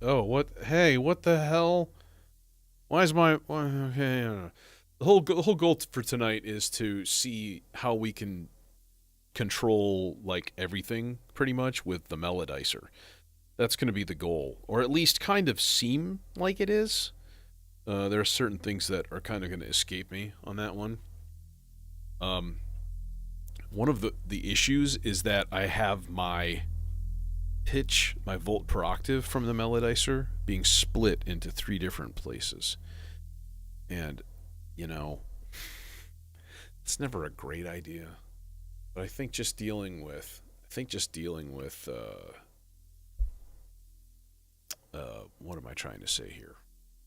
Oh, what? Hey, what the hell? Why is my? Okay, the whole goal for tonight is to see how we can control like everything pretty much with the melodizer. That's going to be the goal, or at least kind of seem like it is. There are certain things that are kind of going to escape me on that one. Um, One of the issues is that I have my pitch, my volt per octave from the melodizer being split into three different places, and you know, it's never a great idea. But I think just dealing with, what am I trying to say here?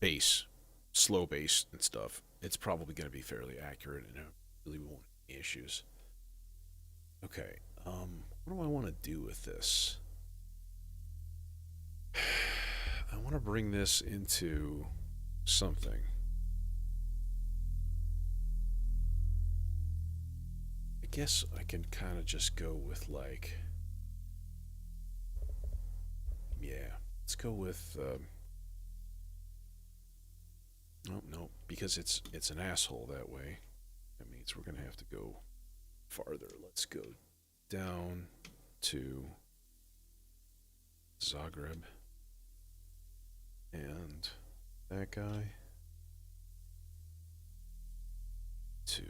Bass, slow bass and stuff. It's probably going to be fairly accurate, and I really won't have any issues. Okay, what do I want to do with this? I want to bring this into something. I guess I can kind of just go with like, yeah, let's go with. No, no, because it's an asshole that way. That means we're gonna have to go farther. Let's go down to Zagreb and that guy to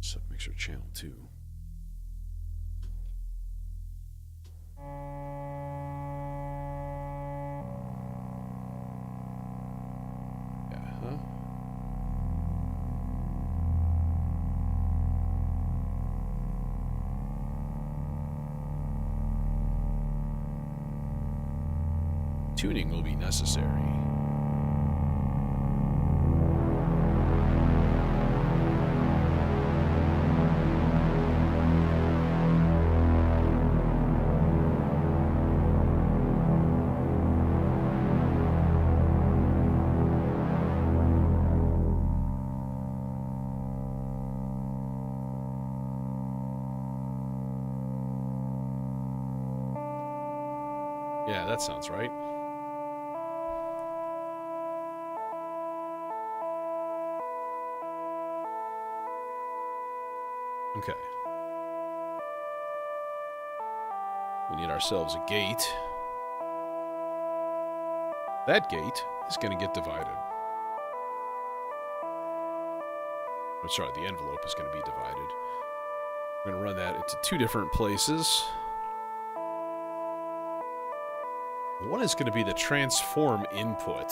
submixer channel 2. Yeah, huh? Tuning will be necessary. Yeah, that sounds right. Okay. We need ourselves a gate. That gate is going to get divided. I'm sorry, the envelope is going to be divided. We're going to run that into two different places. One is going to be the transform input.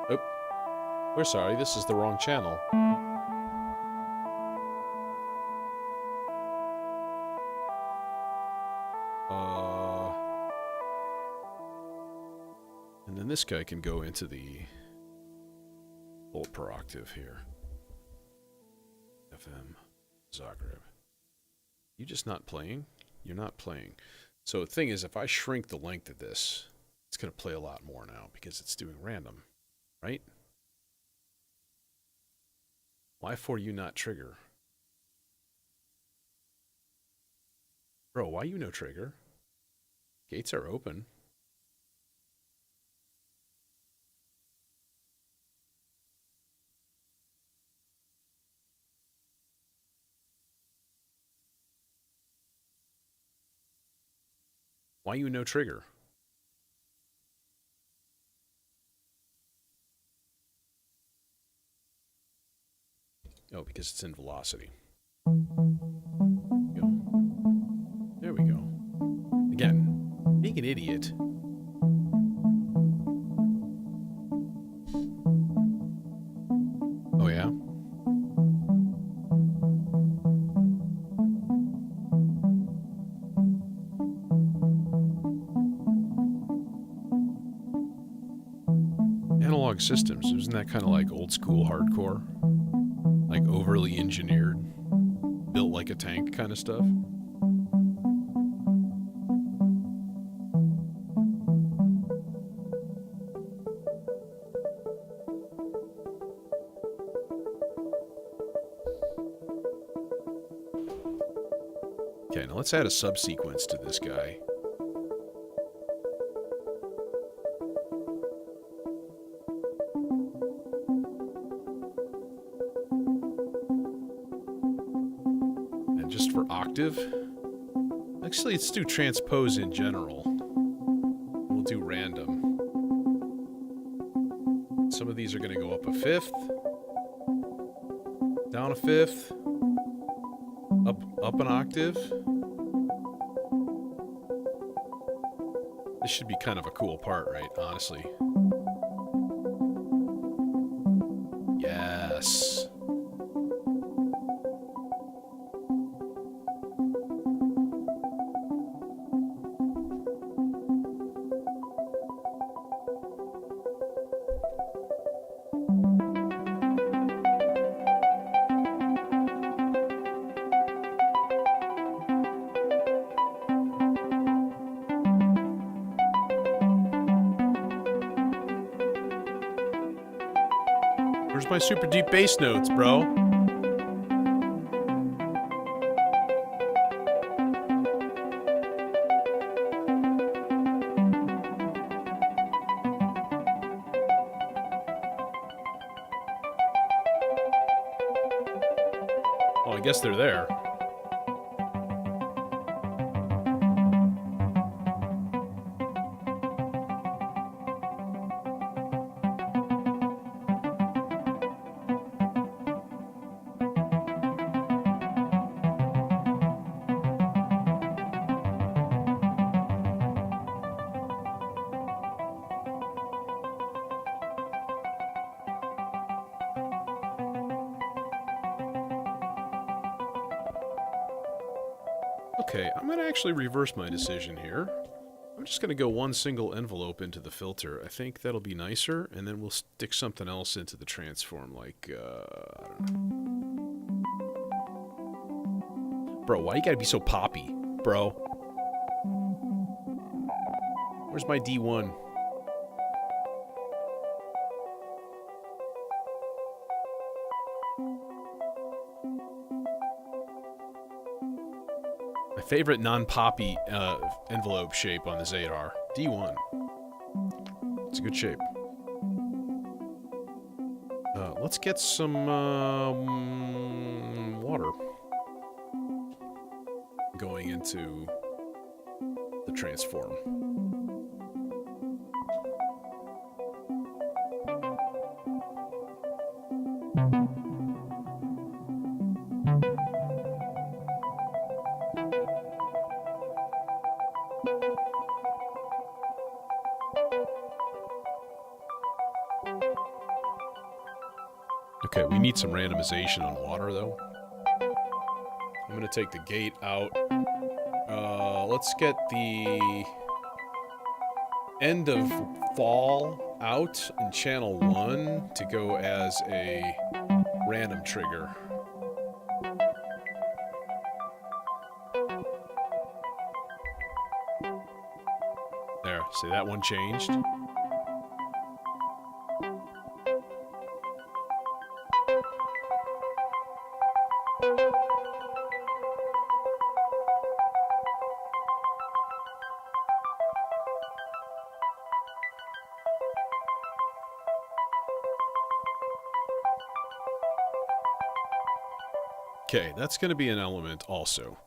Oh, we're sorry, this is the wrong channel. And then this guy can go into the volt per octave here. FM Zagreb. You just not playing? You're not playing. So the thing is, if I shrink the length of this, it's going to play a lot more now because it's doing random, right? Why for you not trigger? Bro, why you no trigger? Gates are open. Why you no trigger? Oh, because it's in velocity. Go. There we go. Again, being an idiot. Oh, yeah? Analog systems, isn't that kind of like old school hardcore? Like overly engineered, built like a tank kind of stuff? Okay, now let's add a subsequence to this guy. And just for octave, actually let's do transpose in general. We'll do random. Some of these are going to go up a fifth, down a fifth, up an octave. This should be kind of a cool part, right? Honestly. Yes. Where's my super deep bass notes, bro? Well, I guess they're there. Okay, I'm going to actually reverse my decision here. I'm just going to go one single envelope into the filter. I think that'll be nicer, and then we'll stick something else into the transform, like, I don't know. Bro, why you gotta be so poppy, bro? Where's my D1? My favorite non-poppy envelope shape on the Zadar. D1. It's a good shape. Let's get some water going into the transform. Okay, we need some randomization on water, though. I'm going to take the gate out. Let's get the end of fall out in channel 1 to go as a random trigger. There, see that one changed? Okay, that's going to be an element also.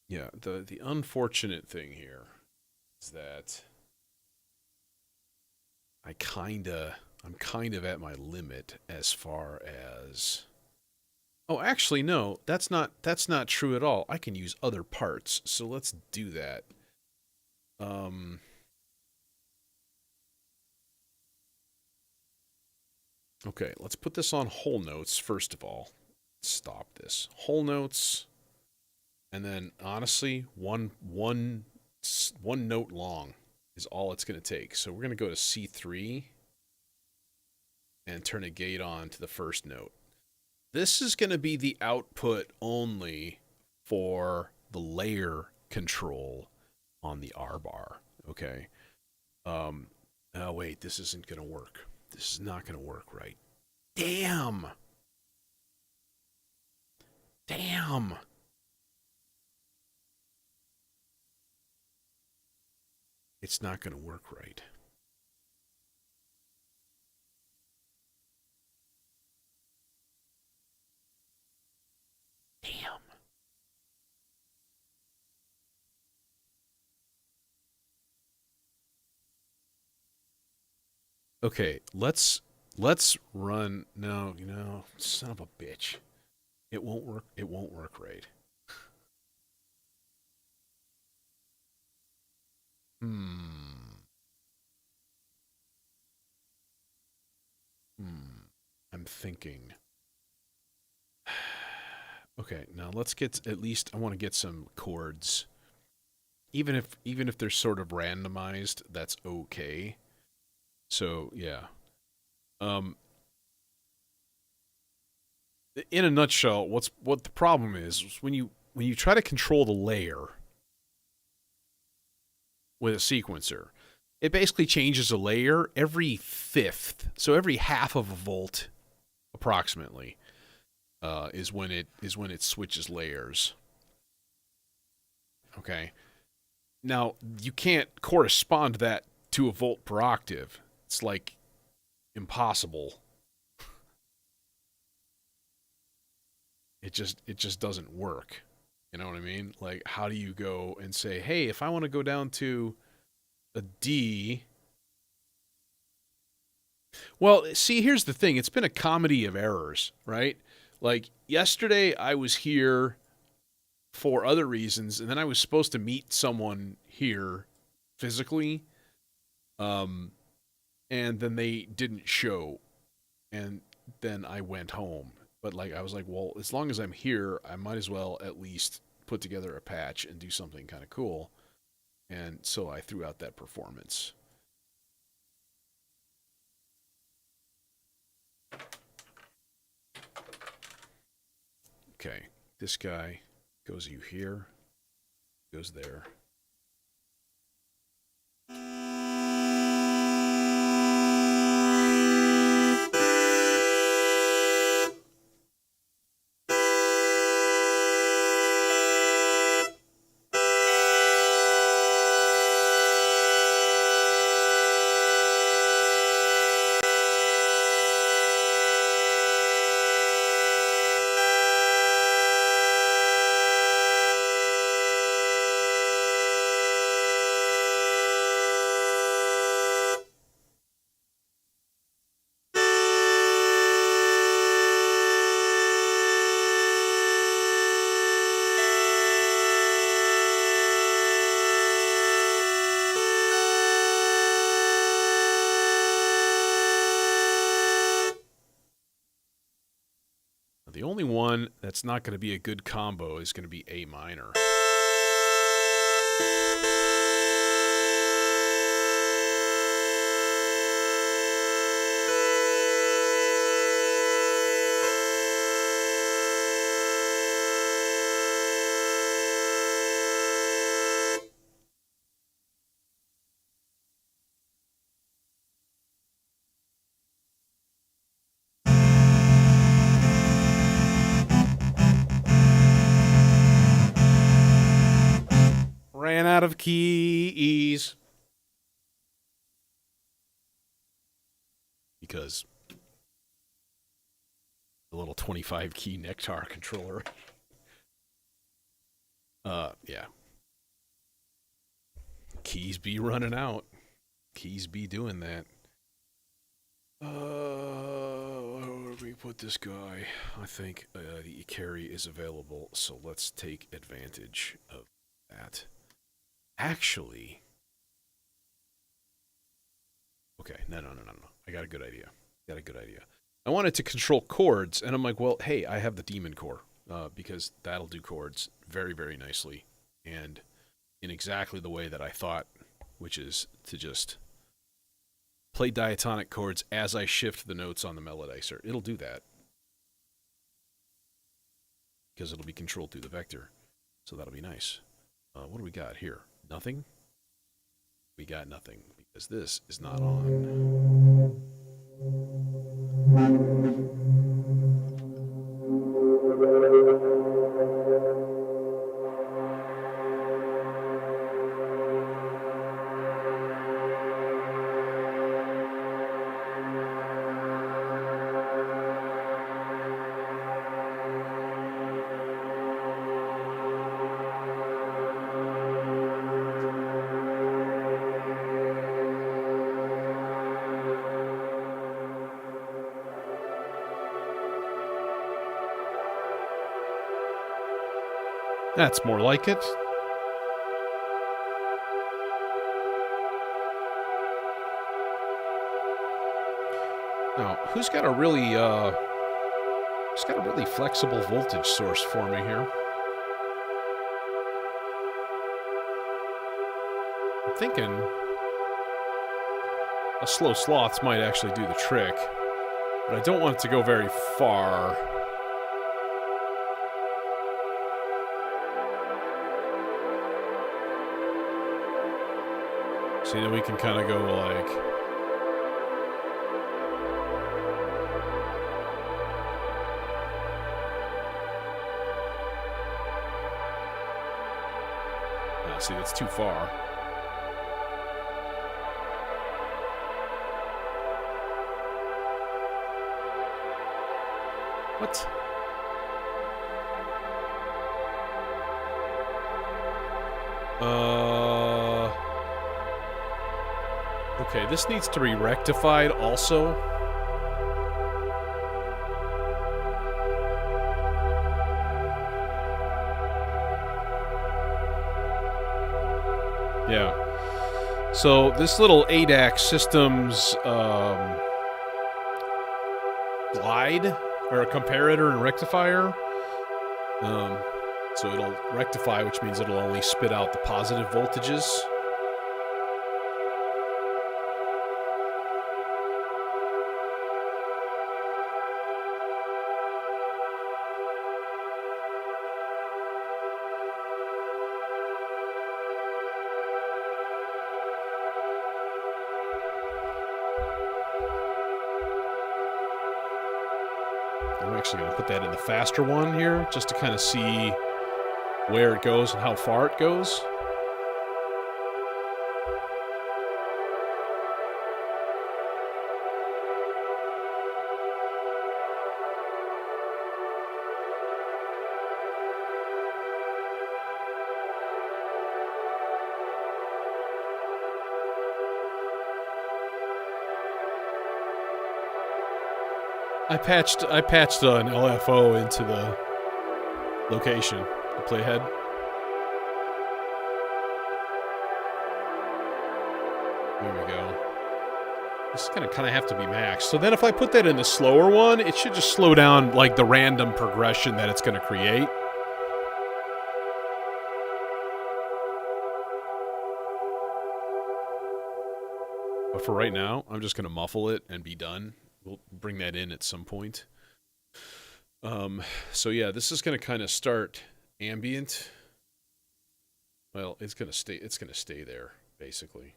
Yeah, the unfortunate thing here is that I'm kind of at my limit as far as... Oh, actually, no, that's not true at all. I can use other parts, so let's do that. Okay, let's put this on whole notes first of all. Stop this. Whole notes, and then honestly, one note long is all it's going to take. So we're going to go to C3 and turn a gate on to the first note. This is going to be the output only for the layer control on the R bar. Okay. Oh, wait, this isn't going to work. This is not going to work right. Damn! Damn! It's not going to work right. Damn. Okay, let's run. No, son of a bitch. It won't work. It won't work right. Hmm. Hmm. I'm thinking. Okay, now let's get at least I want to get some chords. Even if they're sort of randomized, that's okay. So, yeah. Um in a nutshell, what the problem is when you try to control the layer with a sequencer, it basically changes a layer every fifth. So every half of a volt approximately is when it switches layers. Okay. Now you can't correspond that to a volt per octave. It's like impossible. It just doesn't work. You know what I mean? Like, how do you go and say, hey, if I want to go down to a D? Well, see, here's the thing. It's been a comedy of errors, right? Like yesterday, I was here for other reasons, and then I was supposed to meet someone here physically, um, and then they didn't show, and then I went home. But like, I was like, well, as long as I'm here, I might as well at least put together a patch and do something kind of cool. And so I threw out that performance. Okay, this guy goes you here, goes there. The only one that's not going to be a good combo is going to be A minor. Ran out of keys. Because the little 25 key Nectar controller. Yeah. Keys be running out. Keys be doing that. Where do we put this guy? I think the carry is available, so let's take advantage of that. Actually, okay, no. I got a good idea. I wanted to control chords, and I'm like, well, hey, I have the Demon Core, because that'll do chords very, very nicely, and in exactly the way that I thought, which is to just play diatonic chords as I shift the notes on the melodizer. It'll do that, because it'll be controlled through the vector, so that'll be nice. What do we got here? Nothing? We got nothing, Because this is not on. That's more like it. Now, who's got a really flexible voltage source for me here? I'm thinking a slow sloths might actually do the trick, but I don't want it to go very far. See, then we can kind of go like... Oh, see, that's too far. What? Okay, this needs to be rectified also. Yeah. So this little ADAC systems glide, or a comparator and rectifier. So it'll rectify, which means it'll only spit out the positive voltages. I'm actually going to put that in the faster one here, just to kind of see where it goes and how far it goes. I patched an LFO into the location to play ahead. There we go. This is gonna kind of have to be maxed. So then if I put that in the slower one, it should just slow down like the random progression that it's gonna create. But for right now, I'm just gonna muffle it and be done. We'll bring that in at some point. So yeah, this is going to kind of start ambient. Well, it's going to stay there, basically.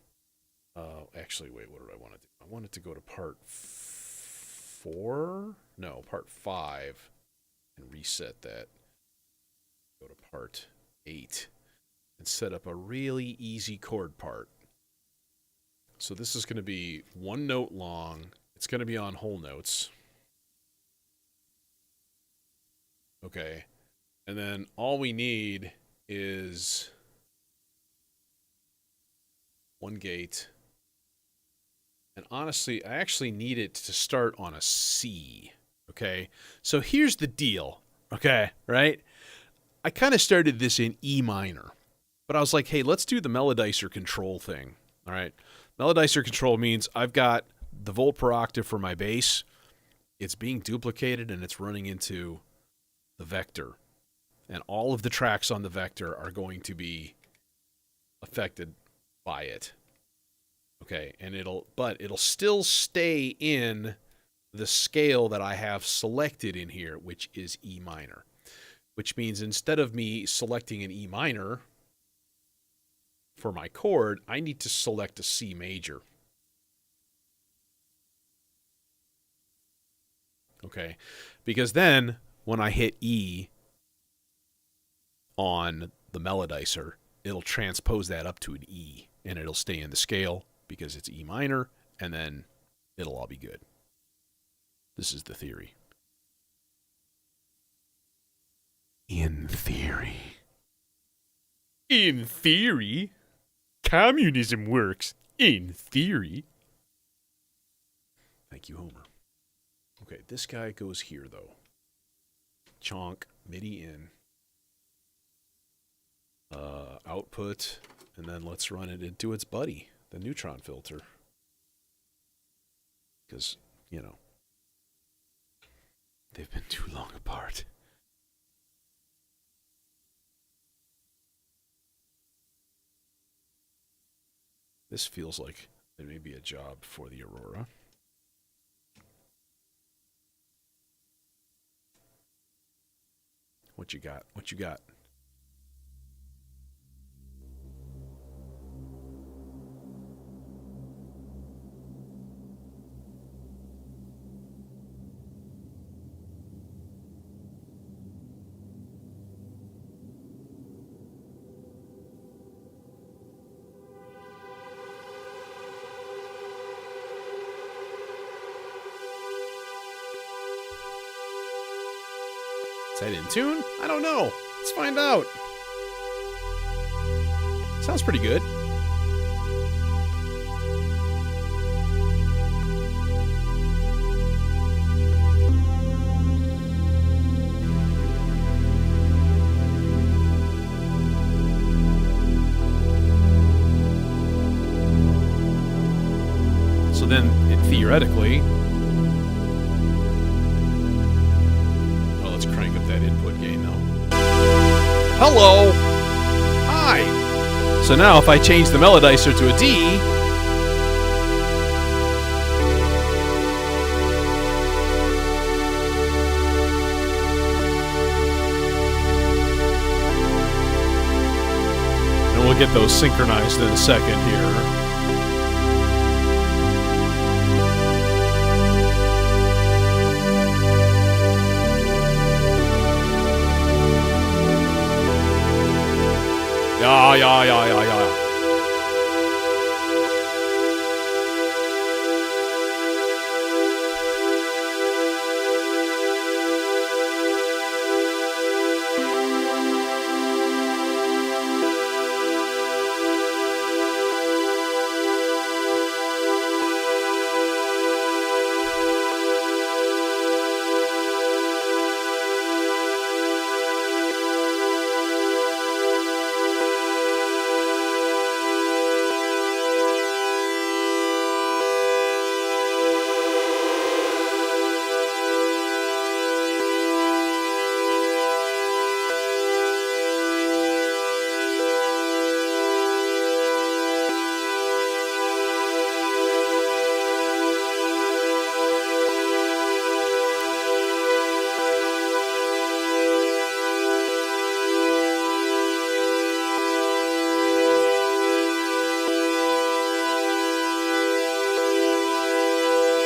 Actually, wait, what did I want to do? I wanted to go to part 4? No, part 5. And reset that. Go to part 8. And set up a really easy chord part. So this is going to be 1 note long. It's going to be on whole notes. Okay. And then all we need is 1 gate. And honestly, I actually need it to start on a C. Okay. So here's the deal. Okay. Right? I kind of started this in E minor. But I was like, hey, let's do the melodizer control thing. All right. Melodizer control means I've got the volt per octave for my bass. It's being duplicated and it's running into the vector. And all of the tracks on the vector are going to be affected by it. Okay, and it'll still stay in the scale that I have selected in here, which is E minor. Which means instead of me selecting an E minor for my chord, I need to select a C major. Okay? Because then when I hit E on the melodizer, it'll transpose that up to an E, and it'll stay in the scale because it's E minor, and then it'll all be good. This is the theory. In theory. In theory? Communism works. In theory. Thank you, Homer. Okay, this guy goes here, though. Chonk, MIDI in. Output, and then let's run it into its buddy, the neutron filter. Because, you know, they've been too long apart. This feels like it may be a job for the Aurora. What you got? What you got? Is that in tune? I don't know. Let's find out. Sounds pretty good. So then, theoretically... that input gain though. Hello! Hi! So now if I change the melodizer to a D, and we'll get those synchronized in a second here. Yeah.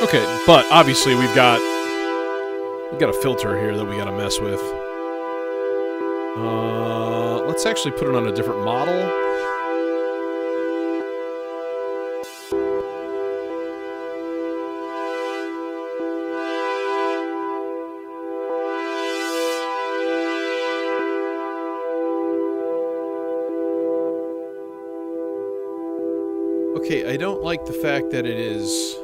Okay, but obviously we've got a filter here that we got to mess with. Let's actually put it on a different model. Okay, I don't like the fact that it is...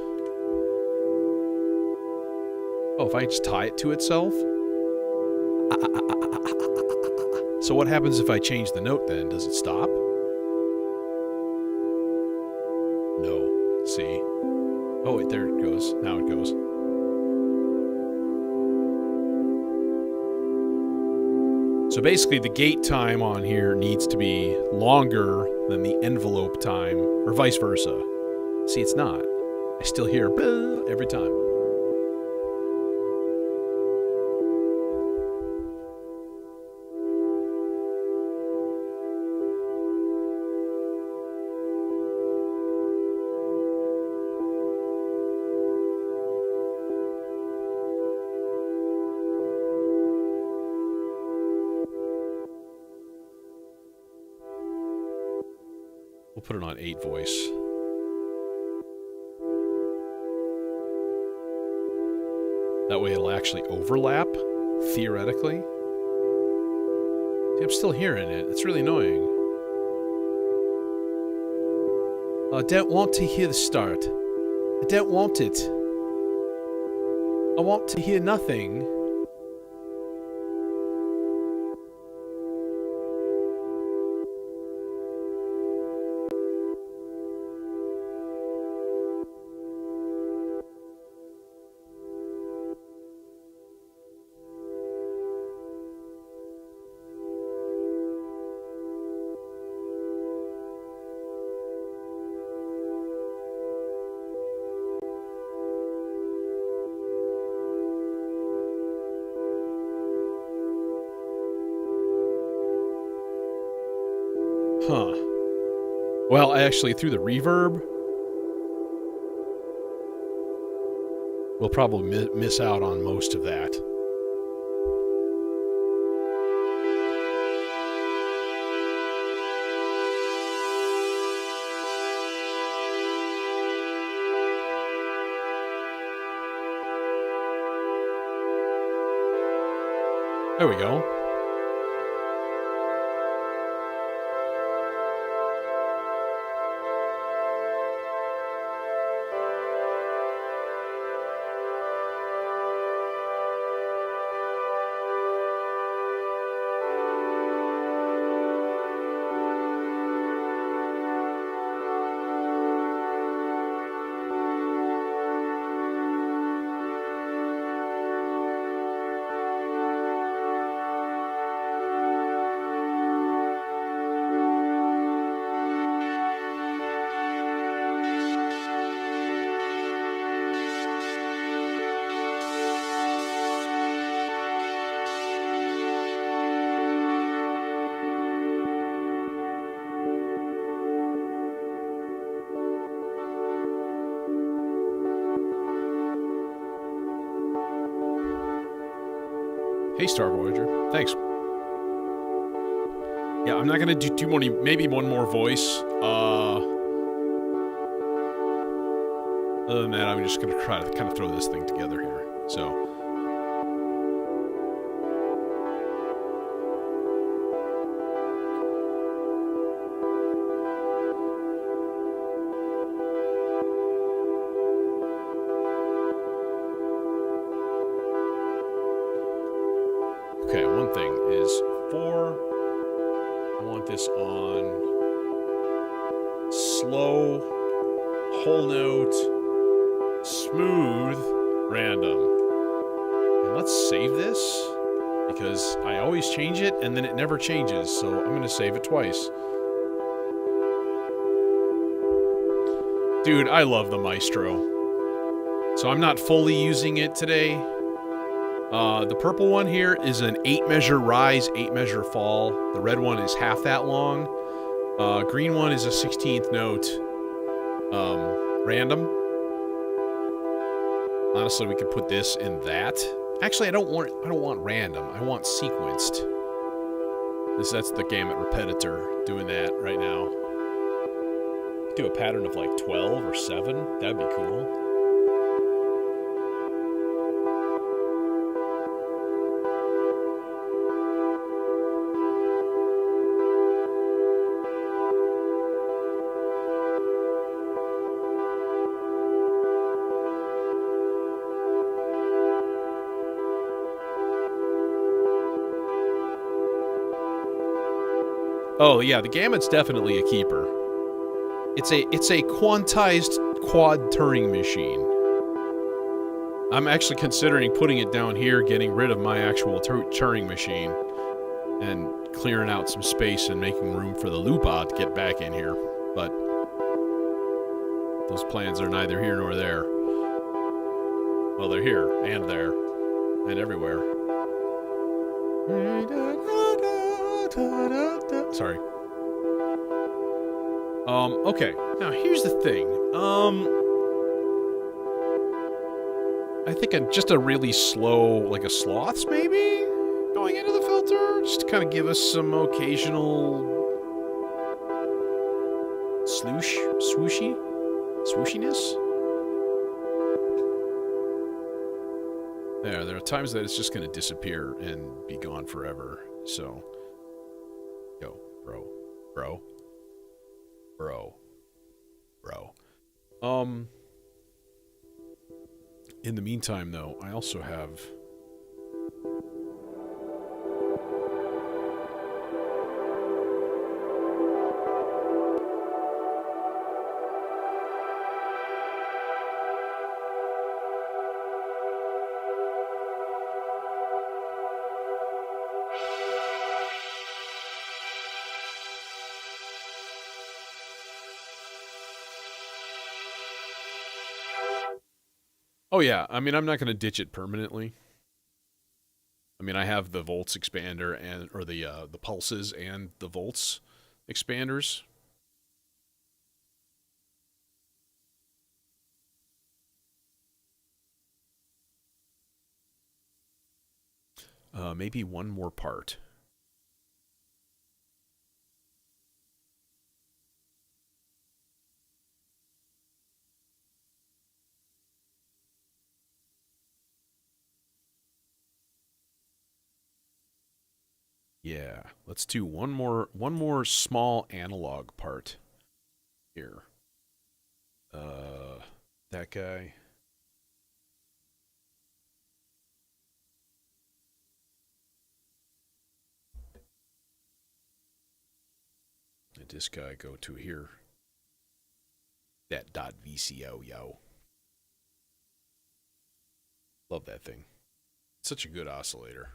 Oh, if I just tie it to itself? So what happens if I change the note then? Does it stop? No. See? Oh, wait, there it goes. Now it goes. So basically the gate time on here needs to be longer than the envelope time, or vice versa. See, it's not. I still hear every time. We'll put it on 8 voice. That way it'll actually overlap, theoretically. See, I'm still hearing it. It's really annoying. I don't want to hear the start. I don't want it. I want to hear nothing. Huh. Well, I actually threw the reverb. We'll probably miss out on most of that. There we go. Hey, Star Voyager. Thanks. Yeah, I'm not gonna do too many. Maybe one more voice. Other than that, I'm just gonna try to kind of throw this thing together here. So. Okay, one thing is 4. I want this on slow, whole note, smooth, random. And let's save this because I always change it and then it never changes. So I'm going to save it twice. Dude, I love the Maestro. So I'm not fully using it today. The purple one here is an 8-measure rise, 8-measure fall. The red one is half that long. Green one is a 16th note. Random. Honestly, we could put this in that. Actually, I don't want random. I want sequenced. That's the gamut repetitor doing that right now. Do a pattern of like 12 or 7. That'd be cool. Oh yeah, the gamut's definitely a keeper. It's a quantized quad Turing machine. I'm actually considering putting it down here, getting rid of my actual Turing machine, and clearing out some space and making room for the Lupa to get back in here. But those plans are neither here nor there. Well, they're here and there and everywhere. Sorry. Okay. Now, here's the thing. I think just a really slow, like a sloths, maybe? Going into the filter? Just to kind of give us some occasional swooshiness. There are times that it's just going to disappear and be gone forever. So, yo, bro. In the meantime, though, I also have. Oh yeah, I mean I'm not going to ditch it permanently. I mean I have the volts expander or the pulses and the volts expanders. Maybe one more part. Yeah, let's do one more small analog part here. That guy. And this guy go to here. That .vco, yo. Love that thing. It's such a good oscillator.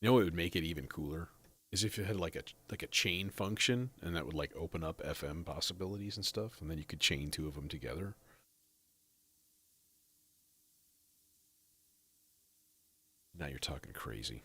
You know what would make it even cooler? Is if it had like a chain function and that would like open up FM possibilities and stuff, and then you could chain two of them together. Now you're talking crazy.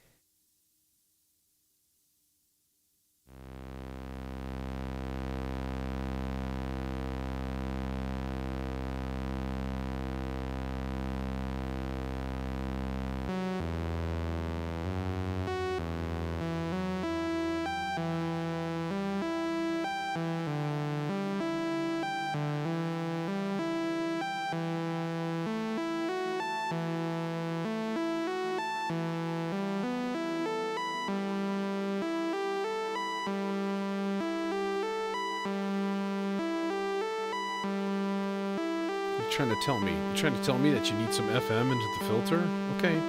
Trying to tell me? You're trying to tell me that you need some FM into the filter? Okay.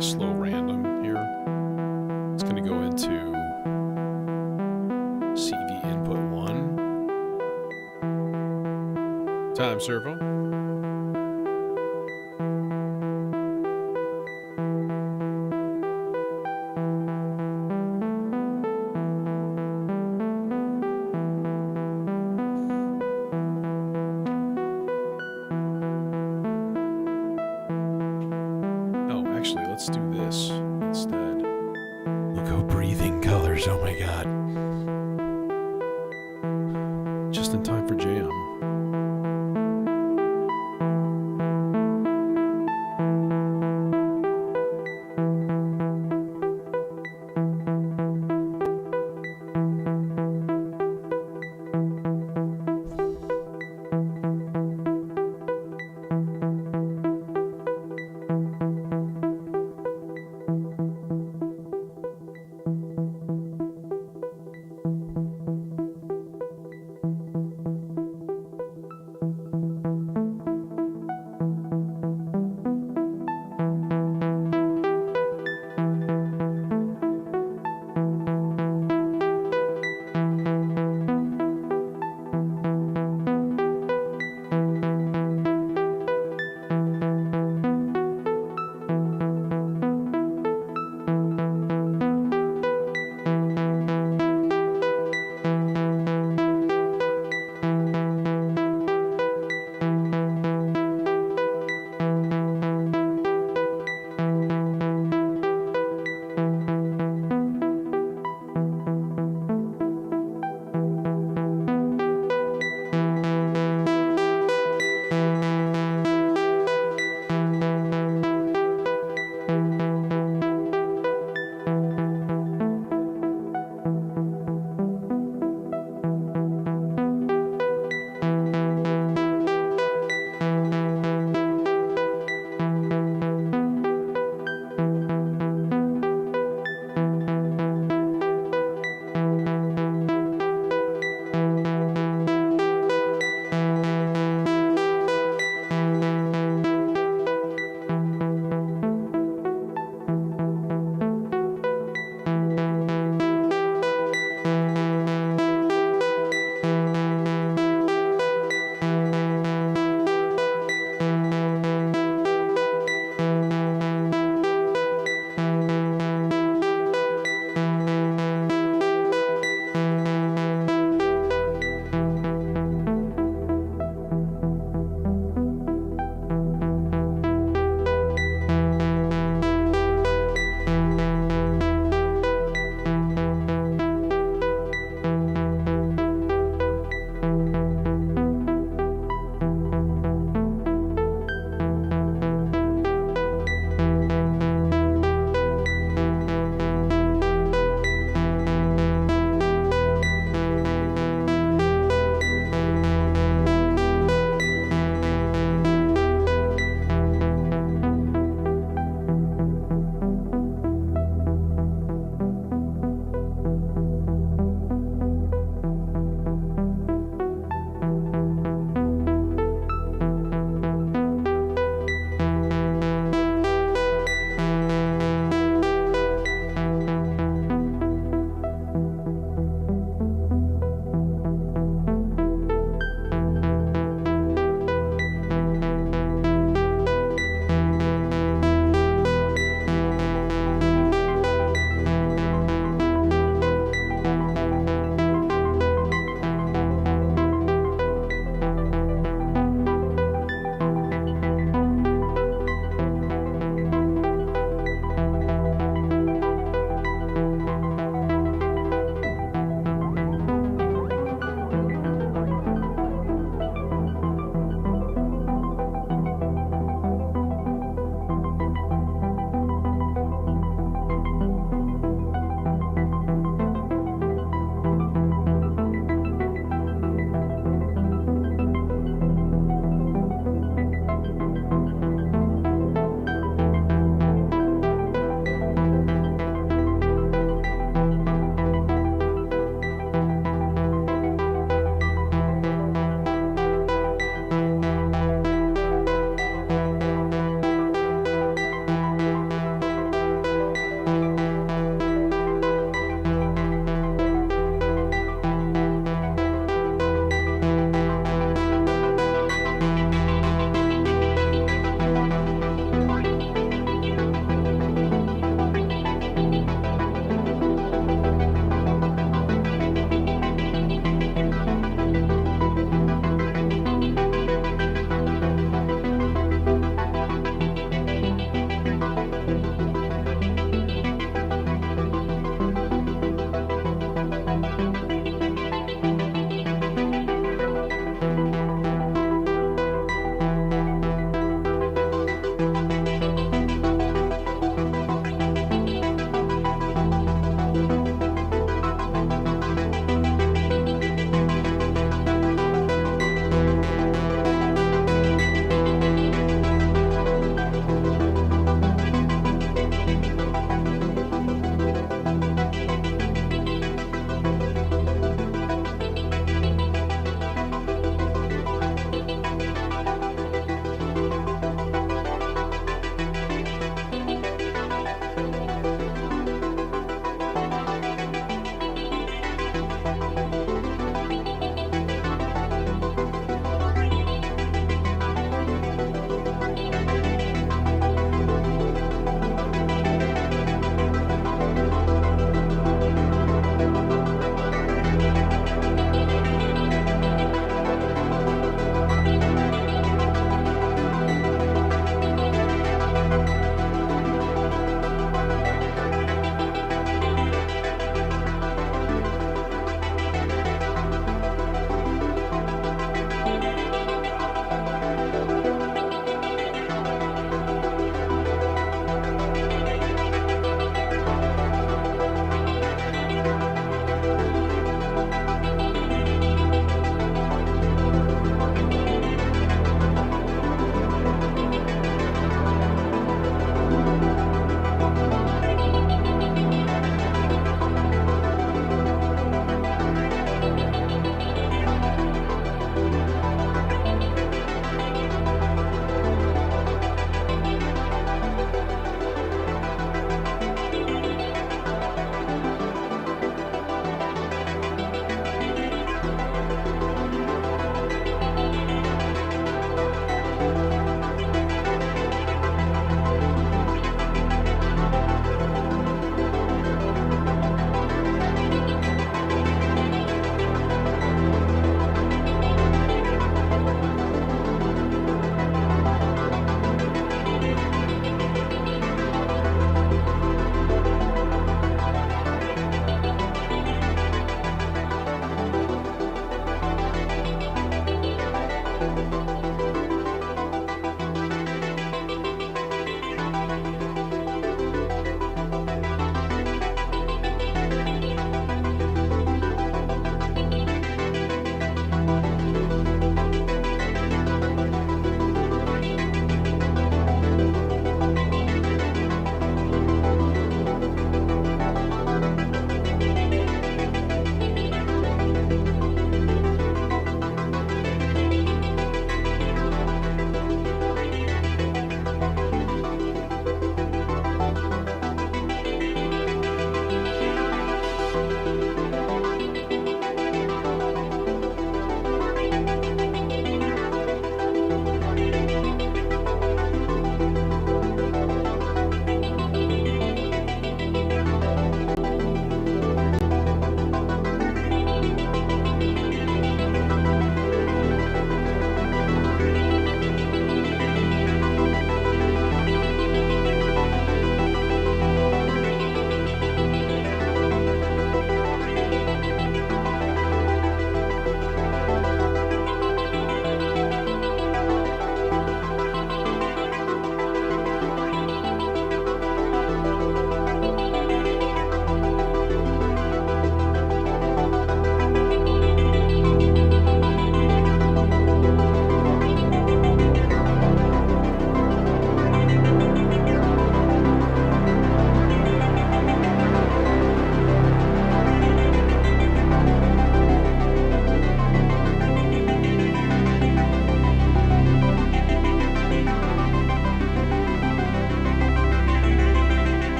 Slow random here. It's going to go into CV input 1. Time servo. Actually, let's do this instead. We'll go breathing colors. Oh my god. Just in time for jam.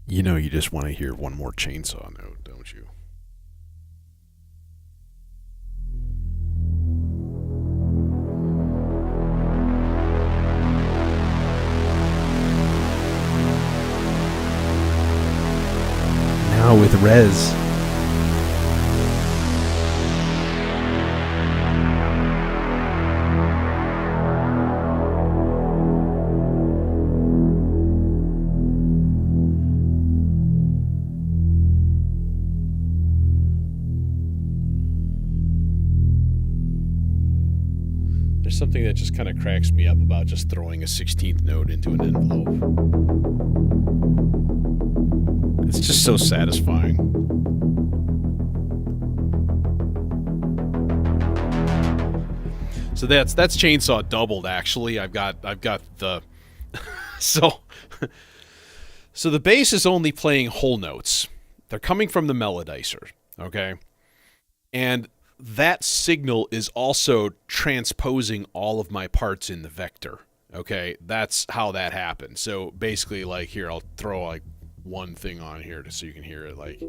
You know you just want to hear one more chainsaw note, don't you? Now with Rez. There's something that just kind of cracks me up about just throwing a 16th note into an envelope. It's just so satisfying. So that's chainsaw doubled actually. I've got the so so the bass is only playing whole notes. They're coming from the melodizer, okay? And that signal is also transposing all of my parts in the vector. Okay, that's how that happens. So basically, like here, I'll throw like one thing on here just so you can hear it, like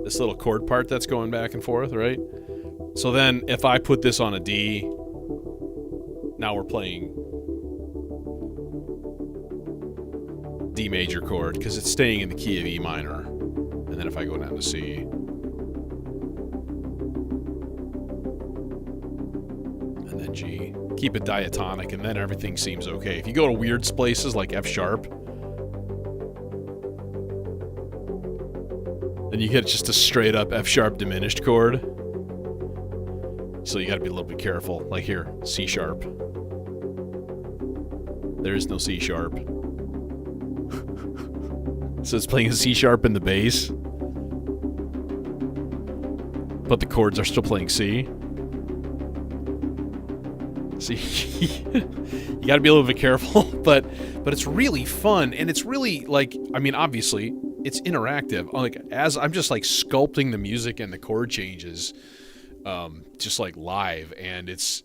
this little chord part that's going back and forth, right? So then if I put this on a D, now we're playing D major chord because it's staying in the key of E minor. And then if I go down to C, and then G, keep it diatonic, and then everything seems okay. If you go to weird places like F sharp, then you get just a straight up F sharp diminished chord. So you gotta be a little bit careful. Like here, C sharp. There is no C sharp. So it's playing a C sharp in the bass, but the chords are still playing C. See, you got to be a little bit careful, but it's really fun, and it's really like, I mean, obviously it's interactive. Like as I'm just like sculpting the music and the chord changes, just like live, and it's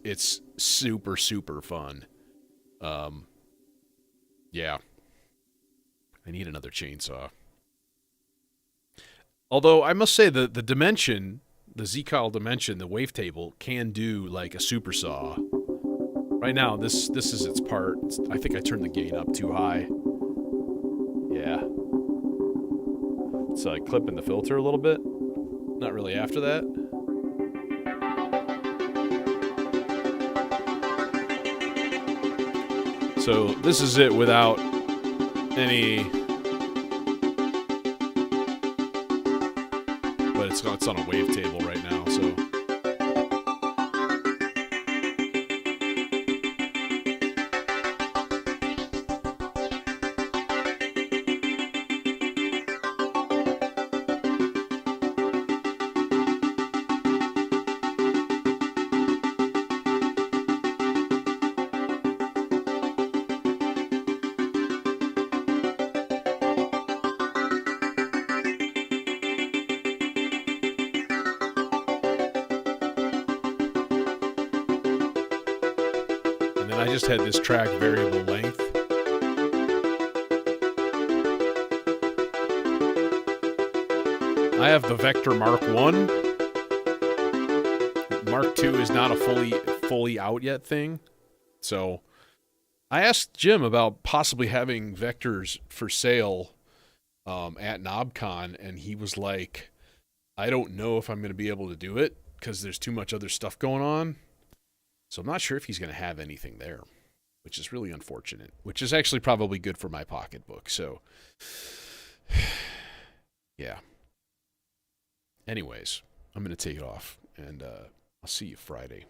super fun. Yeah, I need another chainsaw. Although I must say the dimension, the Z-Kyle dimension, the wavetable can do like a super saw. Right now, this is its part. I think I turned the gain up too high. Yeah. It's like clipping the filter a little bit. Not really after that. So this is it without any... But it's on a wavetable right now, so... I just had this track variable length. I have the Vector Mark 1. Mark 2 is not a fully out yet thing. So I asked Jim about possibly having Vectors for sale at KnobCon, and he was like, I don't know if I'm going to be able to do it because there's too much other stuff going on. So I'm not sure if he's going to have anything there, which is really unfortunate, which is actually probably good for my pocketbook. So, yeah. Anyways, I'm going to take it off, and I'll see you Friday.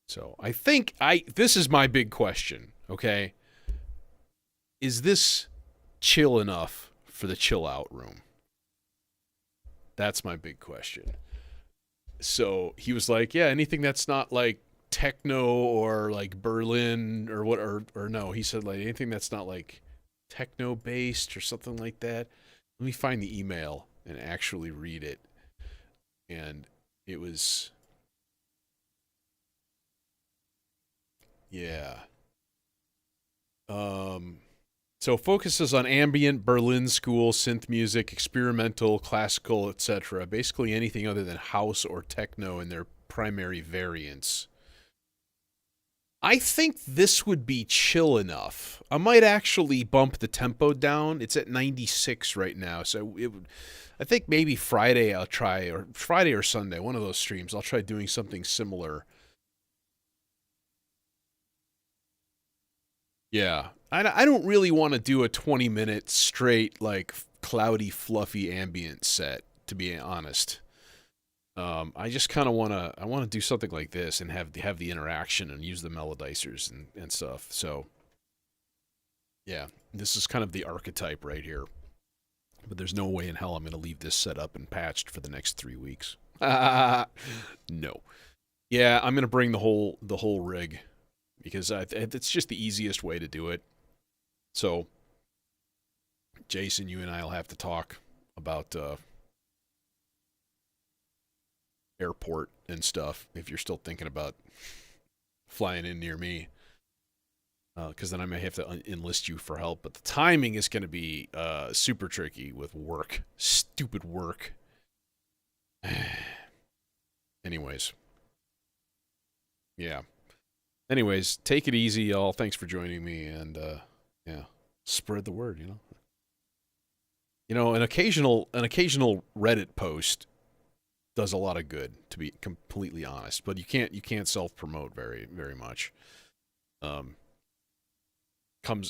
So I think this is my big question, okay? Is this chill enough for the chill out room? That's my big question. So he was like, yeah, anything that's not like techno or like Berlin or what, or no, he said like anything that's not like techno based or something like that. Let me find the email and actually read it. And it was, yeah. So focuses on ambient, Berlin school, synth music, experimental, classical, etc. Basically anything other than house or techno in their primary variants. I think this would be chill enough. I might actually bump the tempo down. It's at 96 right now, so I think maybe Friday I'll try, or Friday or Sunday, one of those streams, I'll try doing something similar. Yeah. I don't really want to do a 20-minute straight, like, cloudy, fluffy ambient set, to be honest. I just kind of I want to do something like this and have the interaction and use the melodizers and stuff. So, yeah, this is kind of the archetype right here. But there's no way in hell I'm going to leave this set up and patched for the next 3 weeks. No. Yeah, I'm going to bring the whole rig because it's just the easiest way to do it. So, Jason, you and I will have to talk about airport and stuff if you're still thinking about flying in near me. Because then I may have to enlist you for help. But the timing is going to be super tricky with work. Stupid work. Anyways. Yeah. Anyways, take it easy, y'all. Thanks for joining me. And, yeah, spread the word, you know. You know, an occasional Reddit post does a lot of good, to be completely honest. But you can't self-promote very much.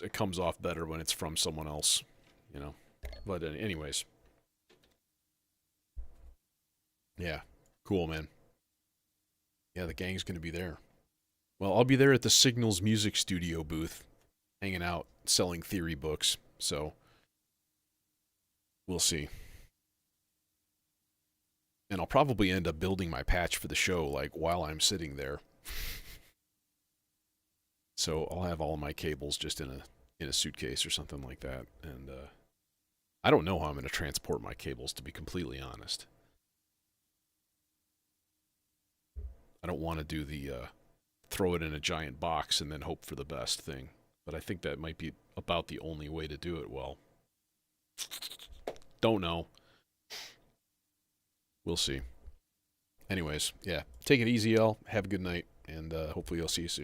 It comes off better when it's from someone else, you know. But anyways, yeah, cool, man. Yeah, the gang's gonna be there. Well, I'll be there at the Signals Music Studio booth, hanging out, selling theory books. So we'll see. And I'll probably end up building my patch for the show, like while I'm sitting there. So I'll have all of my cables just in a suitcase or something like that. And I don't know how I'm going to transport my cables, to be completely honest. I don't want to do the throw it in a giant box and then hope for the best thing. But I think that might be about the only way to do it well. Don't know. We'll see. Anyways, yeah. Take it easy, y'all. Have a good night. And hopefully I'll see you soon.